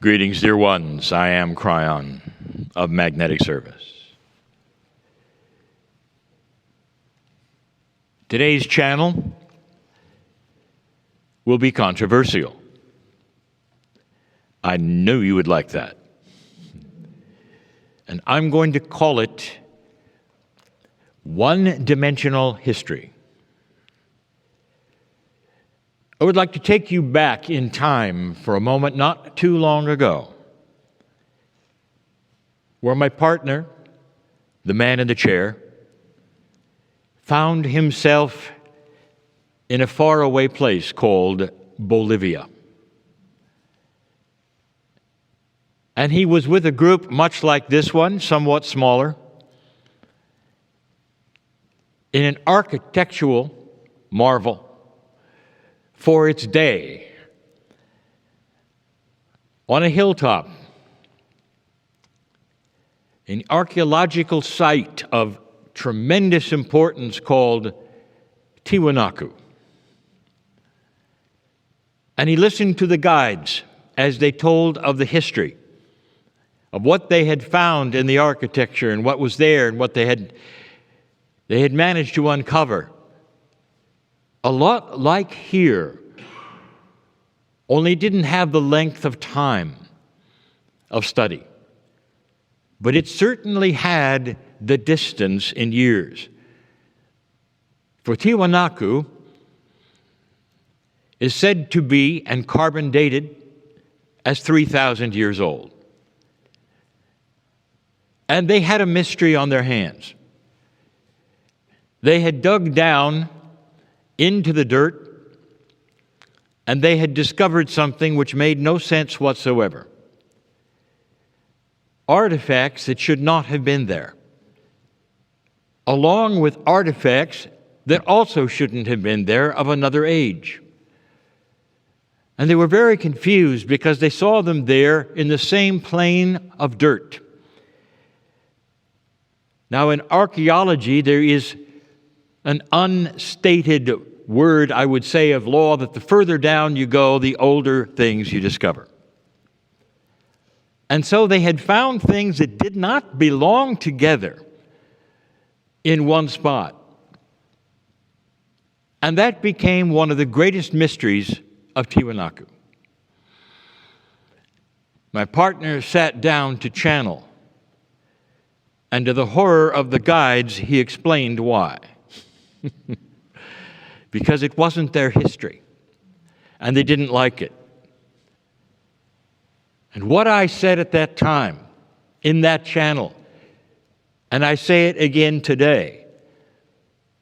Greetings, dear ones. I am Kryon of Magnetic Service. Today's channel will be controversial. I knew you would like that. And I'm going to call it One-Dimensional History. I would like to take you back in time for a moment not too long ago, where my partner, the man in the chair, found himself in a faraway place called Bolivia. And he was with a group much like this one, somewhat smaller, in an architectural marvel for its day, on a hilltop, an archaeological site of tremendous importance called Tiwanaku. And he listened to the guides as they told of the history of what they had found in the architecture and what was there and what they had managed to uncover. A lot like here, only didn't have the length of time of study. But it certainly had the distance in years. For Tiwanaku is said to be, and carbon dated, as 3,000 years old. And they had a mystery on their hands. They had dug down into the dirt, and they had discovered something which made no sense whatsoever. Artifacts that should not have been there, along with artifacts that also shouldn't have been there of another age. And they were very confused because they saw them there in the same plane of dirt. Now, in archaeology, there is an unstated word, I would say, of law that the further down you go, the older things you discover. And so they had found things that did not belong together in one spot. And that became one of the greatest mysteries of Tiwanaku. My partner sat down to channel, and to the horror of the guides, he explained why. Because it wasn't their history, and they didn't like it. And what I said at that time, in that channel, and I say it again today,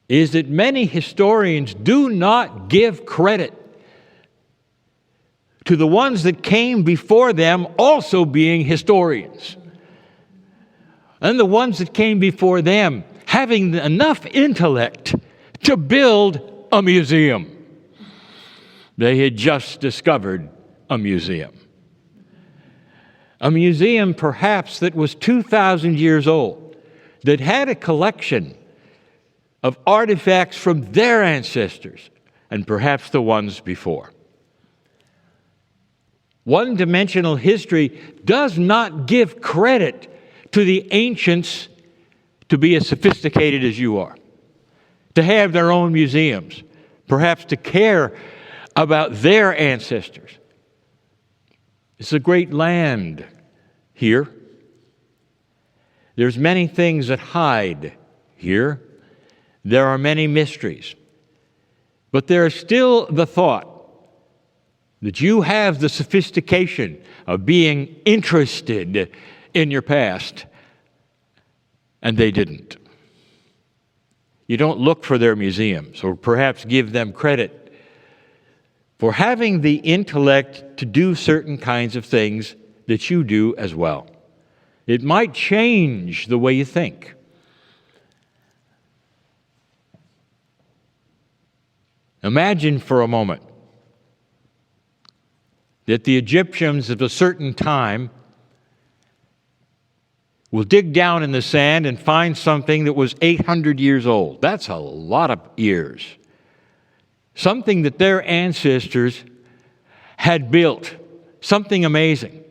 is that many historians do not give credit to the ones that came before them also being historians, and the ones that came before them having enough intellect to build a museum. They had just discovered a museum. A museum perhaps that was 2,000 years old, that had a collection of artifacts from their ancestors and perhaps the ones before. One-dimensional history does not give credit to the ancients to be as sophisticated as you are, to have their own museums, perhaps to care about their ancestors. It's a great land here. There's many things that hide here. There are many mysteries. But there is still the thought that you have the sophistication of being interested in your past, and they didn't. You don't look for their museums or perhaps give them credit for having the intellect to do certain kinds of things that you do as well. It might change the way you think. Imagine for a moment that the Egyptians of a certain time will dig down in the sand and find something that was 800 years old. That's a lot of years. Something that their ancestors had built, something amazing.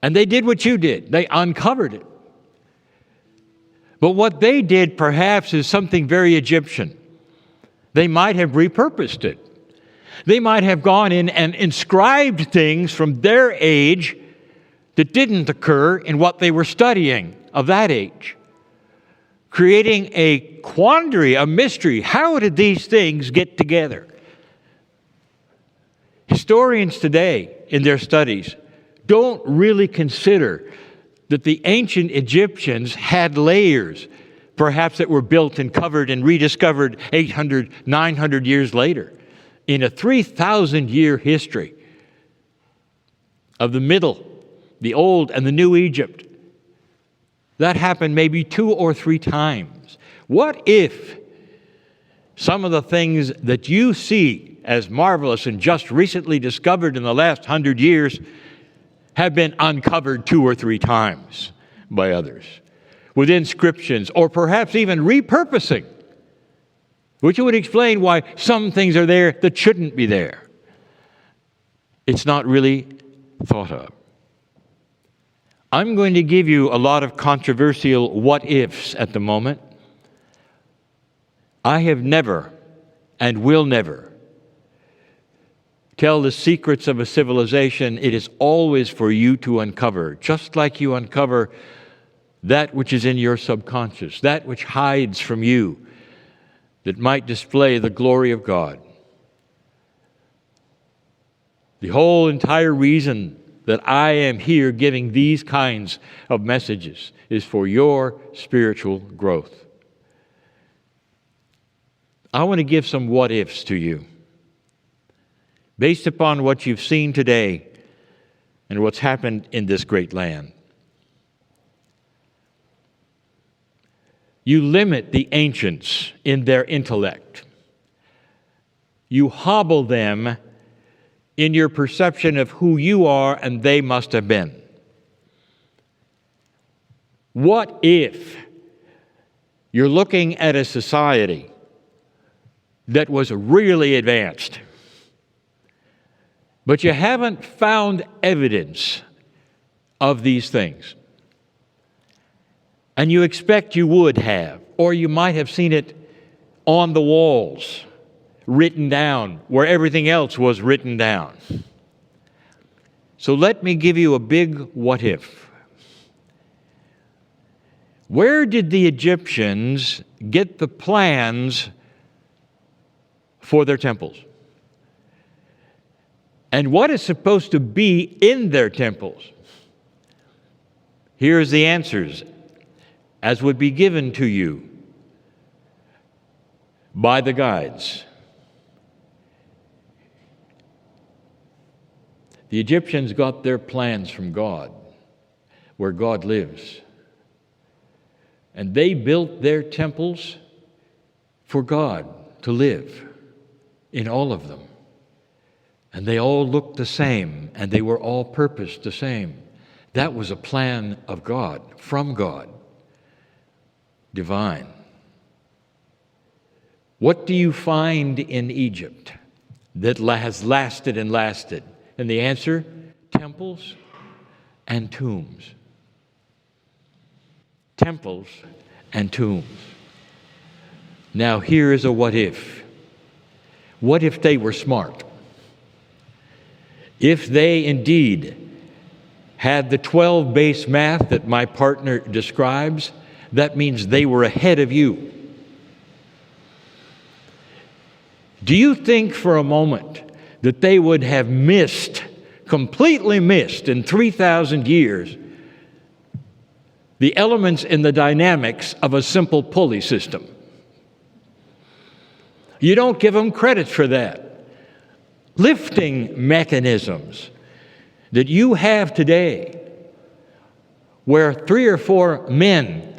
And they did what you did. They uncovered it. But what they did perhaps is something very Egyptian. They might have repurposed it. They might have gone in and inscribed things from their age that didn't occur in what they were studying of that age, creating a quandary, a mystery. How did these things get together? Historians today, in their studies, don't really consider that the ancient Egyptians had layers, perhaps that were built and covered and rediscovered 800, 900 years later, in a 3,000-year history of the Middle, the Old, and the New Egypt. That happened maybe 2 or 3 times. What if some of the things that you see as marvelous and just recently discovered in the last 100 years have been uncovered 2 or 3 times by others, with inscriptions, or perhaps even repurposing, which would explain why some things are there that shouldn't be there? It's not really thought of. I'm going to give you a lot of controversial what-ifs at the moment. I have never and will never tell the secrets of a civilization. It is always for you to uncover, just like you uncover that which is in your subconscious, that which hides from you, that might display the glory of God. The whole entire reason that I am here giving these kinds of messages is for your spiritual growth. I want to give some what-ifs to you, based upon what you've seen today and what's happened in this great land. You limit the ancients in their intellect. You hobble them in your perception of who you are and they must have been. What if you're looking at a society that was really advanced, but you haven't found evidence of these things, and you expect you would have, or you might have seen it on the walls, written down, where everything else was written down? So let me give you a big what if. Where did the Egyptians get the plans for their temples? And what is supposed to be in their temples? Here's the answers, as would be given to you by the guides. The Egyptians got their plans from God, where God lives. And they built their temples for God to live in all of them. And they all looked the same, and they were all purposed the same. That was a plan of God, from God, divine. What do you find in Egypt that has lasted and lasted? And the answer, temples and tombs. Temples and tombs. Now here is a what if. What if they were smart? If they indeed had the 12 base math that my partner describes, that means they were ahead of you. Do you think for a moment that they would have completely missed in 3,000 years, the elements in the dynamics of a simple pulley system? You don't give them credit for that. Lifting mechanisms that you have today, where 3 or 4 men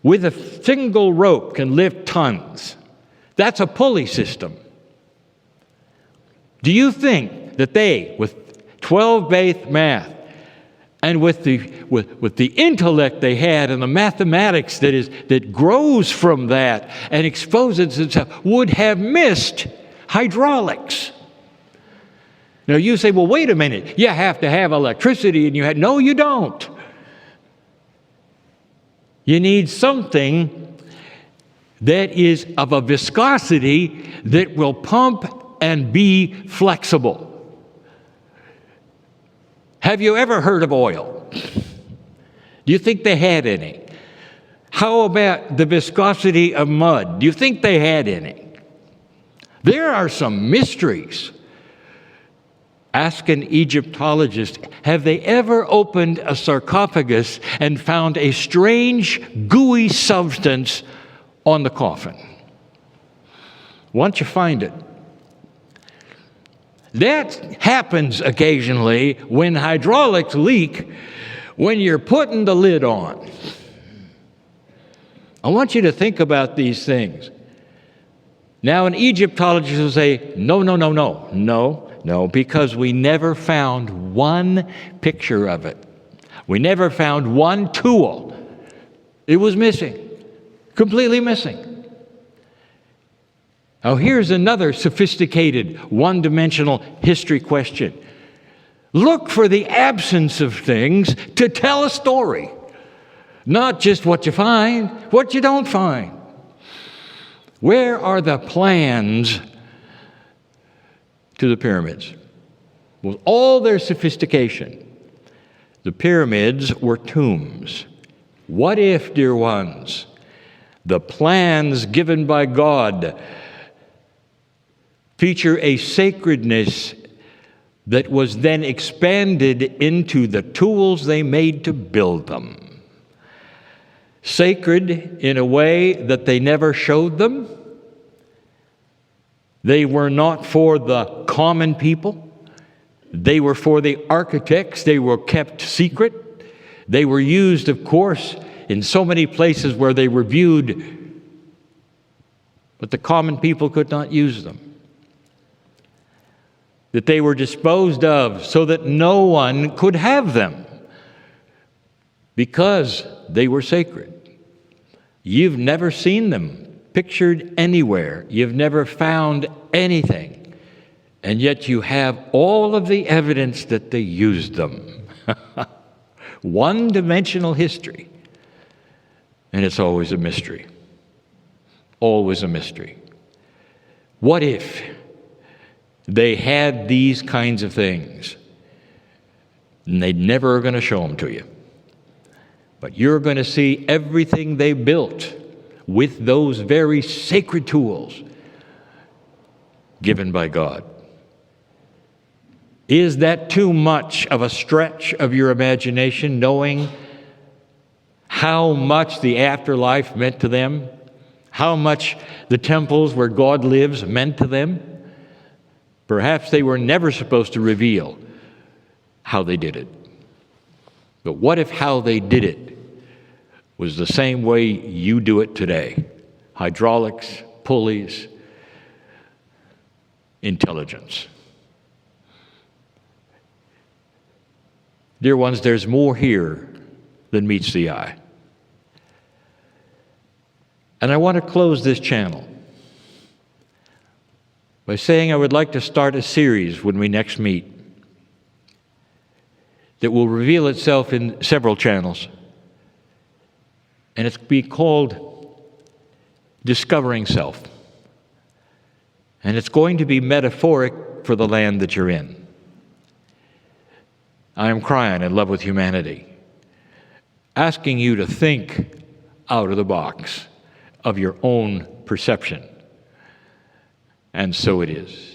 with a single rope can lift tons, that's a pulley system. Do you think that they, with 12 base math, and with the intellect they had and the mathematics that grows from that and exposes itself, would have missed hydraulics? Now you say, well, wait a minute, you have to have electricity, and no, you don't. You need something that is of a viscosity that will pump and be flexible. Have you ever heard of oil? Do you think they had any? How about the viscosity of mud? Do you think they had any? There are some mysteries. Ask an Egyptologist, have they ever opened a sarcophagus and found a strange, gooey substance on the coffin? Once you find it. That happens occasionally when hydraulics leak when you're putting the lid on. I want you to think about these things. Now, an Egyptologist will say, no, because we never found one picture of it. We never found one tool. It was missing, completely missing. Now, here's another sophisticated, one-dimensional history question. Look for the absence of things to tell a story, not just what you find, what you don't find. Where are the plans to the pyramids? With all their sophistication, the pyramids were tombs. What if, dear ones, the plans given by God feature a sacredness that was then expanded into the tools they made to build them? Sacred in a way that they never showed them. They were not for the common people. They were for the architects. They were kept secret. They were used, of course, in so many places where they were viewed, but the common people could not use them. That they were disposed of so that no one could have them because they were sacred. You've never seen them pictured anywhere. You've never found anything. And yet you have all of the evidence that they used them. One-dimensional history. And it's always a mystery. Always a mystery. What if they had these kinds of things and they never are going to show them to you? But you're going to see everything they built with those very sacred tools given by God. Is that too much of a stretch of your imagination, knowing how much the afterlife meant to them? How much the temples where God lives meant to them? Perhaps they were never supposed to reveal how they did it. But what if how they did it was the same way you do it today? Hydraulics, pulleys, intelligence. Dear ones, there's more here than meets the eye. And I want to close this channel by saying I would like to start a series when we next meet that will reveal itself in several channels. And it's be called Discovering Self. And it's going to be metaphoric for the land that you're in. I am Kryon, in love with humanity, asking you to think out of the box of your own perception. And so it is.